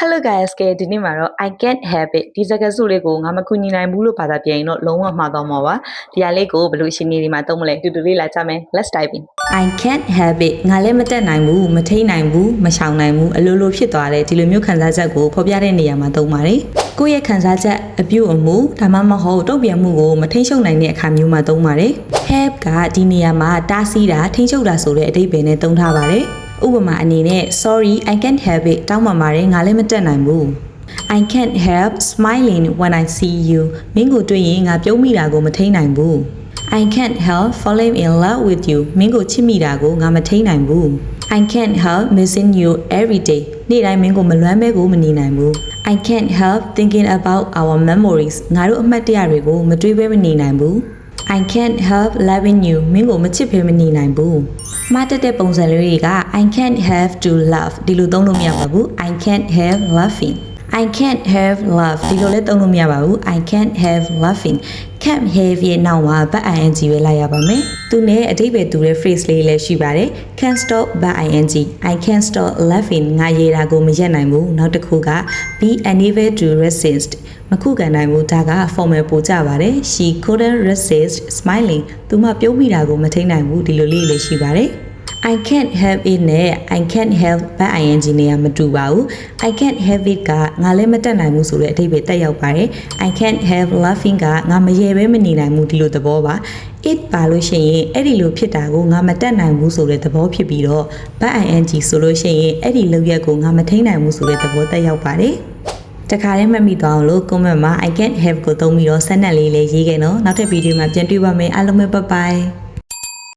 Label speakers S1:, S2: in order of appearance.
S1: Hello guys ကဲဒီနေ့မှာတော့ I can't help it ဒီစကားစုလေးကိုငါမကူညီနိုင်ဘူးလို့ဘာသာပြန်ရင်တော့လုံးဝမှားသွားမှာပါဒီဟာလေးကိုဘယ်လိုရှင်းနေဒီမှာသုံးမလဲတူတူလေးလာကြမယ် Let's type in
S2: I can't help it ငါလည်းမတက်နိုင်ဘူးမထိန်နိုင်ဘူးမရှောင်နိုင်ဘူးအလိုလိုဖြစ်သွားတယ်ဒီလိုမျိုးခံစားချက်ကိုဖော်ပြတဲ့နေရာမှာသုံးပါတယ်ကိုယ့်ရဲ့ခံစားချက်အပြုအမူဒါမှမဟုတ်တုံ့ပြန်မှုကိုမထိန်ချုပ်နိုင်တဲ့အခါမျိုးမှာသုံးပါတယ် help ကဒီနေရာမှာတားဆီးတာထိန်ချုပ်တာဆိုတဲ့အဓိပ္ပာယ်နဲ့သုံးထားပါတယ်ဥပမာအနေနဲ့ sorry I can't help it တောင်းပန်ပါတယ်ငါလည်းမတက်နိုင်ဘူး I can't help smiling when I see you မင်းကိုတွေ့ရင်ငါပြုံးမိတာကိုမထိန်နိုင်ဘူး I can't help falling in love with you မင်းကိုချစ်မိတာကိုငါမထိန်နိုင်ဘူး I can't help missing you every day နေ့တိုင်းမင်းကိုမလွမ်းမဲကိုမနေနိုင်ဘူး I can't help thinking about our memories ငါတို့အမှတ်တရတွေကိုမတွေးဘဲမနေနိုင်ဘူး I can't help loving you မင်းကိုမချစ်ဘဲမနေနိုင်ဘူးမတတ်တဲ့ပုံစံလေးတွေက I can't have to love ဒီလိုသုံးလို့မရပါဘူး I can't have loving I can't have love ဒီလိုလည်းသုံးလို့မရပါဘူး I can't have loving can't have ရဲ့နောက်မှာ but ing ပဲလိုက်ရပါမယ်သူနဲ့အဓိပ္ပာယ်တူတဲ့ phrase လေးလည်းရှိပါတယ် can't stop but ing I can't stop laughing ငါရေတာကိုမရက်နိုင်ဘူးနောက်တစ်ခုက be unable to resist မခုခံနိုင်ဘူးဒါက formal ပို့ကြပါတယ် she couldn't resist smiling သူမပြုံးမိတာကိုမထိန်နိုင်ဘူးဒီလိုလေးလည်းရှိပါတယ် I can't help it နဲ့ I can't help but ing နေရာမတူပါဘူး I can't help it ကငါလည်းမတက်နိုင်ဘူးဆိုတဲ့အဓိပ္ပာယ်တက်ရောက်ပါတယ် I can't help laughing ကငါမရေပဲမနေနိုင်ဘူးဒီလိုသဘောပါ it ပါလို့ရှိရင်အဲ့ဒီလိုဖြစ်တာကိုငါမတက်နိုင်ဘူးဆိုတဲ့သဘောဖြစ်ပြီးတော့ but ing ဆိုလို့ရှိရင်အဲ့ဒီလုပ်ရက်ကိုငါမထိန်နိုင်ဘူးဆိုတဲ့သဘောတက်ရောက်ပါတယ်တခါတည်းမှတ်မိသွားအောင်လို့ comment မှာ I can't help ကိုသုံးပြီးတော့ဆက်နက်လေးရေးခဲ့နော်နောက်ထပ်ဗီဒီယိုမှာပြန်တွေ့ပါမယ်အားလုံးပဲ bye bye